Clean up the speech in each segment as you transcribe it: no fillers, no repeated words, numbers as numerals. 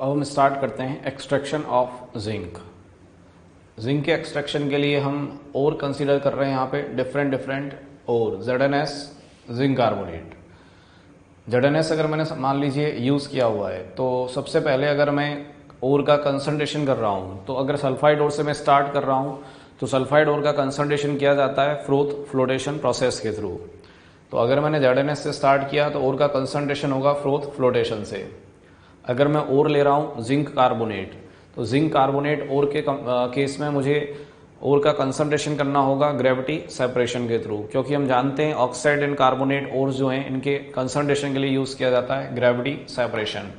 अब हम स्टार्ट करते हैं एक्सट्रैक्शन ऑफ जिंक। जिंक के एक्सट्रैक्शन के लिए हम और कंसीडर कर रहे हैं यहाँ पे डिफरेंट और ZnS जिंक कार्बोनेट। ZnS अगर मैंने मान लीजिए यूज़ किया हुआ है तो सबसे पहले अगर मैं ओर का कंसंट्रेशन कर रहा हूँ तो अगर सल्फाइड ओर से मैं स्टार्ट कर रहा हूँ तो सल्फाइड ओर का कंसंट्रेशन किया जाता है फ्रोथ फ्लोटेशन प्रोसेस के थ्रू। तो अगर मैंने ZnS से स्टार्ट किया तो ओर का कंसंट्रेशन होगा फ्रोथ फ्लोटेशन से। अगर मैं ओर ले रहा हूँ जिंक कार्बोनेट तो जिंक कार्बोनेट ओर के केस में मुझे ओर का कंसंट्रेशन करना होगा ग्रेविटी सेपरेशन के थ्रू, क्योंकि हम जानते हैं ऑक्साइड एंड कार्बोनेट ओर जो हैं इनके कंसंट्रेशन के लिए यूज़ किया जाता है ग्रेविटी सेपरेशन।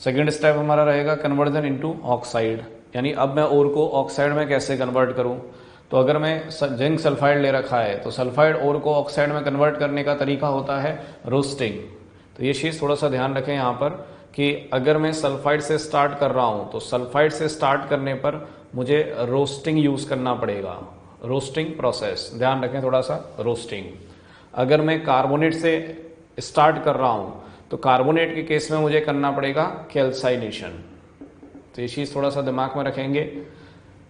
सेकेंड स्टेप हमारा रहेगा कन्वर्जन इनटू ऑक्साइड, यानी अब मैं ओर को ऑक्साइड में कैसे कन्वर्ट करूं। तो अगर मैं जिंक सल्फाइड ले रखा है तो सल्फाइड ओर को ऑक्साइड में कन्वर्ट करने का तरीका होता है रोस्टिंग। तो ये चीज़ थोड़ा सा ध्यान रखें यहाँ पर कि अगर मैं सल्फाइड से स्टार्ट कर रहा हूँ तो सल्फाइड से स्टार्ट करने पर मुझे रोस्टिंग यूज़ करना पड़ेगा, रोस्टिंग प्रोसेस ध्यान रखें थोड़ा सा रोस्टिंग। अगर मैं कार्बोनेट से स्टार्ट कर रहा हूँ तो कार्बोनेट के केस में मुझे करना पड़ेगा कैल्साइनेशन। तो ये चीज़ थोड़ा सा दिमाग में रखेंगे।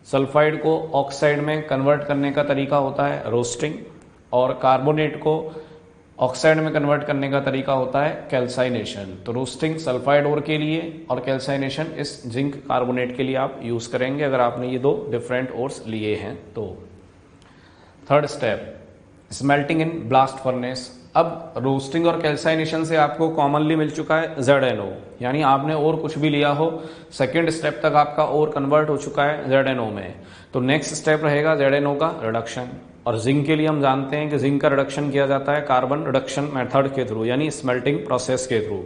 सल्फाइड को ऑक्साइड में कन्वर्ट करने का तरीका होता है रोस्टिंग और कार्बोनेट को ऑक्साइड में कन्वर्ट करने का तरीका होता है कैल्साइनेशन। तो रोस्टिंग सल्फाइड ओर के लिए और कैल्साइनेशन इस जिंक कार्बोनेट के लिए आप यूज़ करेंगे अगर आपने ये दो डिफरेंट ओर्स लिए हैं तो। Third step smelting in blast furnace. अब रोस्टिंग और कैल्साइनेशन से आपको कॉमनली मिल चुका है ZnO, यानी आपने और कुछ भी लिया हो सेकेंड स्टेप तक आपका और कन्वर्ट हो चुका है ZnO में। तो नेक्स्ट स्टेप रहेगा ZnO का रिडक्शन। और जिंक के लिए हम जानते हैं कि जिंक का रिडक्शन किया जाता है कार्बन रिडक्शन मेथड के थ्रू, यानी स्मेल्टिंग प्रोसेस के थ्रू।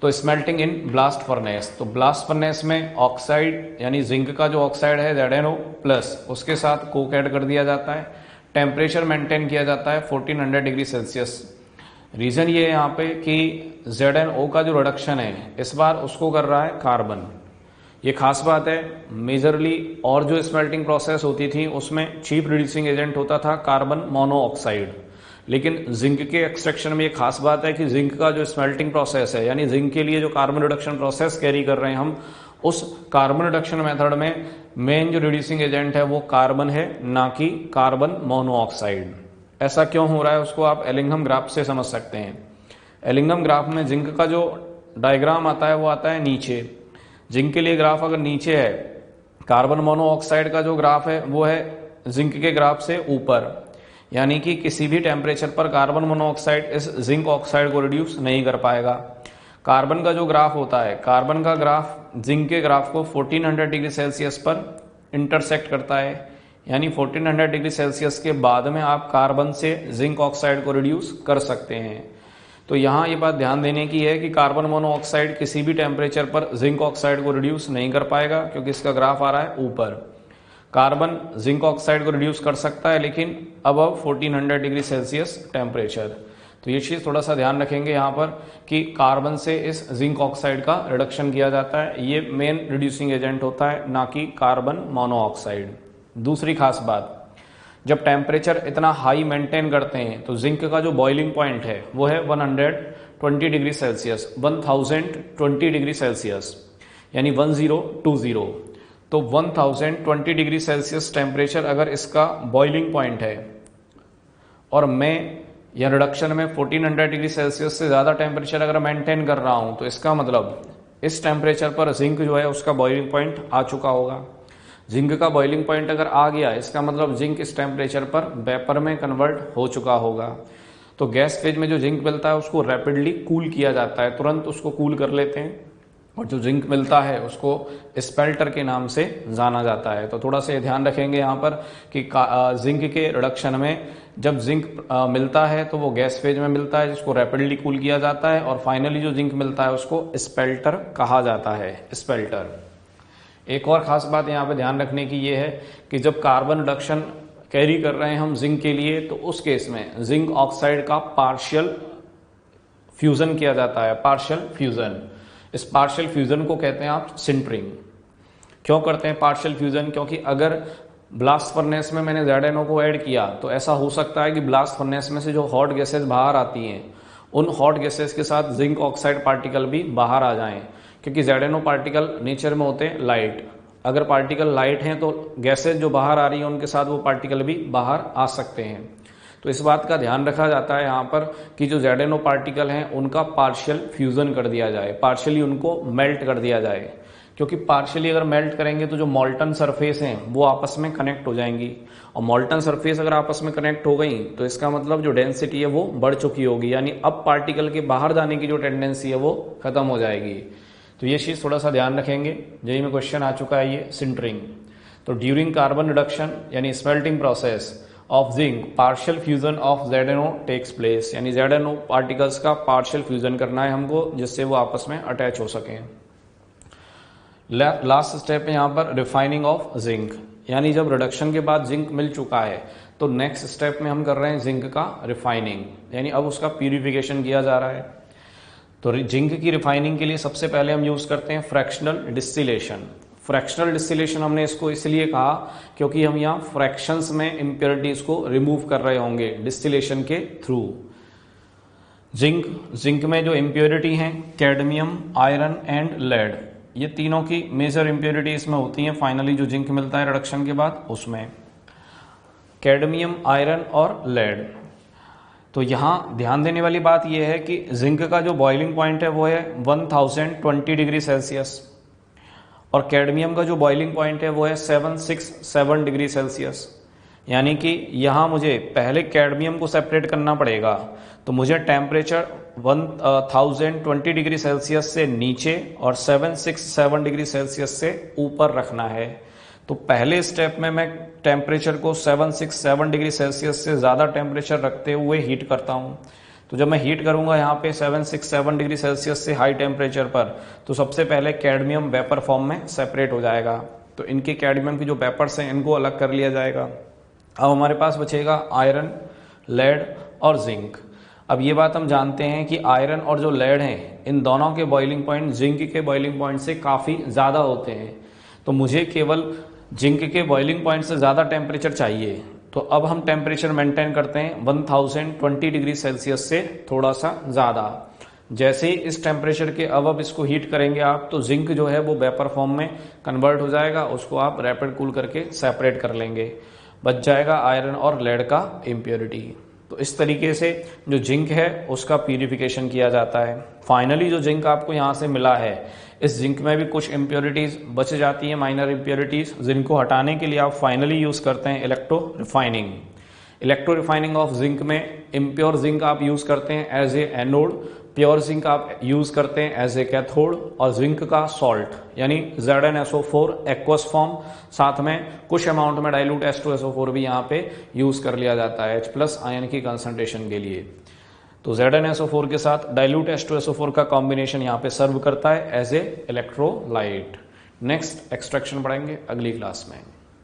तो स्मेल्टिंग इन ब्लास्ट फर्नेस, तो ब्लास्ट फर्नेस में ऑक्साइड यानी जिंक का जो ऑक्साइड है ZnO प्लस उसके साथ कोक ऐड कर दिया जाता है। टेम्परेचर मेंटेन किया जाता है 1400 डिग्री सेल्सियस। रीज़न ये है यहाँ पे कि ZnO का जो रिडक्शन है इस बार उसको कर रहा है कार्बन। ये खास बात है मेजरली, और जो स्मेल्टिंग प्रोसेस होती थी उसमें चीप रिड्यूसिंग एजेंट होता था कार्बन मोनोऑक्साइड, लेकिन जिंक के एक्सट्रैक्शन में ये खास बात है कि जिंक का जो स्मेल्टिंग प्रोसेस है यानी जिंक के लिए जो कार्बन रिडक्शन प्रोसेस कैरी कर रहे हैं हम, उस कार्बन रिडक्शन मेथड में मेन जो रिड्यूसिंग एजेंट है वो कार्बन है, ना कि कार्बन मोनोऑक्साइड। ऐसा क्यों हो रहा है उसको आप एलिंघम ग्राफ से समझ सकते हैं। एलिंघम ग्राफ में जिंक का जो डायग्राम आता है वो आता है नीचे। जिंक के लिए ग्राफ अगर नीचे है, कार्बन मोनोऑक्साइड का जो ग्राफ है वो है जिंक के ग्राफ से ऊपर, यानी कि किसी भी टेम्परेचर पर कार्बन मोनोऑक्साइड इस जिंक ऑक्साइड को रिड्यूस नहीं कर पाएगा। कार्बन का जो ग्राफ होता है, कार्बन का ग्राफ जिंक के ग्राफ को 1400 डिग्री सेल्सियस पर इंटरसेक्ट करता है, यानी 1400 डिग्री सेल्सियस के बाद में आप कार्बन से जिंक ऑक्साइड को रिड्यूस कर सकते हैं। तो यहाँ ये बात ध्यान देने की है कि कार्बन मोनोऑक्साइड किसी भी टेम्परेचर पर जिंक ऑक्साइड को रिड्यूस नहीं कर पाएगा, क्योंकि इसका ग्राफ आ रहा है ऊपर। कार्बन जिंक ऑक्साइड को रिड्यूस कर सकता है लेकिन अबव 1400 डिग्री सेल्सियस टेम्परेचर। तो ये चीज़ थोड़ा सा ध्यान रखेंगे यहाँ पर कि कार्बन से इस जिंक ऑक्साइड का रिडक्शन किया जाता है, ये मेन रिड्यूसिंग एजेंट होता है, ना कि कार्बन मोनोऑक्साइड। दूसरी खास बात, जब टेम्परेचर इतना हाई मेंटेन करते हैं तो जिंक का जो बॉइलिंग पॉइंट है वो है 120 डिग्री सेल्सियस, 1020 डिग्री सेल्सियस, यानी 1020। तो 1020 डिग्री सेल्सियस टेम्परेचर अगर इसका बॉइलिंग पॉइंट है और मैं या रिडक्शन में 1400 डिग्री सेल्सियस से ज़्यादा टेम्परेचर अगर मेंटेन कर रहा हूँ तो इसका मतलब इस टेम्परेचर पर जिंक जो है उसका बॉइलिंग पॉइंट आ चुका होगा। जिंक का बॉइलिंग पॉइंट अगर आ गया इसका मतलब जिंक इस टेम्परेचर पर वेपर में कन्वर्ट हो चुका होगा। तो गैस फेज में जो जिंक मिलता है उसको रैपिडली कूल किया जाता है, तुरंत उसको कूल कर लेते हैं, और जो जिंक मिलता है उसको स्पेल्टर के नाम से जाना जाता है। तो थोड़ा सा ध्यान रखेंगे यहाँ पर कि जिंक के रिडक्शन में जब जिंक मिलता है तो वो गैस फेज में मिलता है जिसको रैपिडली कूल किया जाता है, और फाइनली जो जिंक मिलता है उसको स्पेल्टर कहा जाता है, स्पेल्टर। एक और ख़ास बात यहाँ पे ध्यान रखने की ये है कि जब कार्बन रिडक्शन कैरी कर रहे हैं हम जिंक के लिए तो उस केस में जिंक ऑक्साइड का पार्शियल फ्यूज़न किया जाता है, पार्शियल फ्यूज़न। इस पार्शियल फ्यूज़न को कहते हैं आप सिंटरिंग। क्यों करते हैं पार्शियल फ्यूज़न? क्योंकि अगर ब्लास्ट फर्नेस में मैंने ZnO को ऐड किया तो ऐसा हो सकता है कि ब्लास्ट फर्नेस में से जो हॉट गैसेज बाहर आती हैं उन हॉट गैसेज के साथ जिंक ऑक्साइड पार्टिकल भी बाहर आ जाएं, क्योंकि ZnO पार्टिकल नेचर में होते हैं लाइट। अगर पार्टिकल लाइट हैं तो गैसेज जो बाहर आ रही हैं उनके साथ वो पार्टिकल भी बाहर आ सकते हैं। तो इस बात का ध्यान रखा जाता है यहाँ पर कि जो ZnO पार्टिकल हैं उनका पार्शियल फ्यूजन कर दिया जाए, पार्शियली उनको मेल्ट कर दिया जाए, क्योंकि पार्शियली अगर मेल्ट करेंगे तो जो मॉल्टन सरफेस हैं वो आपस में कनेक्ट हो जाएंगी, और मॉल्टन सरफेस अगर आपस में कनेक्ट हो गई तो इसका मतलब जो डेंसिटी है वो बढ़ चुकी होगी, यानी अब पार्टिकल के बाहर जाने की जो टेंडेंसी है वो खत्म हो जाएगी। तो ये चीज़ थोड़ा सा ध्यान रखेंगे। जेईई में क्वेश्चन आ चुका है ये सिंटरिंग। तो ड्यूरिंग कार्बन रिडक्शन यानी smelting process of zinc partial fusion of ZnO takes place, यानी ZnO पार्टिकल्स का पार्शियल फ्यूजन करना है हमको जिससे वो आपस में अटैच हो सकें। लास्ट स्टेप है यहाँ पर रिफाइनिंग ऑफ जिंक, यानी जब रिडक्शन के बाद जिंक मिल चुका है तो नेक्स्ट स्टेप में हम कर रहे हैं जिंक का रिफाइनिंग, यानी अब उसका प्यूरिफिकेशन किया जा रहा है। तो जिंक की रिफाइनिंग के लिए सबसे पहले हम यूज करते हैं फ्रैक्शनल डिस्टिलेशन। फ्रैक्शनल डिस्टिलेशन हमने इसको इसलिए कहा क्योंकि हम यहाँ फ्रैक्शंस में इम्प्योरिटीज को रिमूव कर रहे होंगे डिस्टिलेशन के थ्रू। जिंक में जो इम्प्योरिटी हैं कैडमियम, आयरन एंड लेड, ये तीनों की मेजर इम्प्योरिटी इसमें होती हैं। फाइनली जो जिंक मिलता है रिडक्शन के बाद उसमें कैडमियम, आयरन और लेड। तो यहाँ ध्यान देने वाली बात यह है कि जिंक का जो बॉइलिंग पॉइंट है वो है 1020 डिग्री सेल्सियस, और कैडमियम का जो बॉइलिंग पॉइंट है वो है 767 डिग्री सेल्सियस। यानी कि यहाँ मुझे पहले कैडमियम को सेपरेट करना पड़ेगा, तो मुझे टेम्परेचर 1020 डिग्री सेल्सियस से नीचे और 767 डिग्री सेल्सियस से ऊपर रखना है। तो पहले स्टेप में मैं टेम्परेचर को 767 डिग्री सेल्सियस से ज़्यादा टेम्परेचर रखते हुए हीट करता हूँ। तो जब मैं हीट करूंगा यहाँ पे 767 डिग्री सेल्सियस से हाई टेम्परेचर पर, तो सबसे पहले कैडमियम वेपर फॉर्म में सेपरेट हो जाएगा। तो इनके कैडमियम की जो वेपर्स हैं इनको अलग कर लिया जाएगा। अब हमारे पास बचेगा आयरन, लेड और जिंक। अब ये बात हम जानते हैं कि आयरन और जो लेड हैं इन दोनों के बॉइलिंग पॉइंट जिंक के बॉइलिंग पॉइंट से काफ़ी ज़्यादा होते हैं। तो मुझे केवल जिंक के बॉइलिंग पॉइंट से ज़्यादा टेम्परेचर चाहिए। तो अब हम टेम्परेचर मेंटेन करते हैं 1020 डिग्री सेल्सियस से थोड़ा सा ज़्यादा। जैसे ही इस टेम्परेचर के अब इसको हीट करेंगे आप, तो जिंक जो है वो वेपर फॉर्म में कन्वर्ट हो जाएगा, उसको आप रैपिड कूल करके सेपरेट कर लेंगे, बच जाएगा आयरन और लेड का इम्प्योरिटी। तो इस तरीके से जो जिंक है उसका प्यूरिफिकेशन किया जाता है। फाइनली जो जिंक आपको यहाँ से मिला है, इस जिंक में भी कुछ इम्प्योरिटीज बच जाती हैं, माइनर इम्प्योरिटीज, जिनको हटाने के लिए आप फाइनली यूज करते हैं electro refining. Electro refining of zinc में इम्प्योर जिंक आप यूज करते हैं as a anode, pure zinc आप यूज करते हैं एज ए कैथोड, और जिंक का सॉल्ट यानी ZnSO4 एक्वस फॉर्म, साथ में कुछ अमाउंट में डाइल्यूट H2SO4 भी यहाँ पे यूज कर लिया जाता है H+ आयन की कंसंट्रेशन के लिए। तो ZnSO4 के साथ डाइल्यूट H2SO4 का कॉम्बिनेशन यहाँ पे सर्व करता है as a electrolyte. Next extraction पढ़ेंगे अगली क्लास में।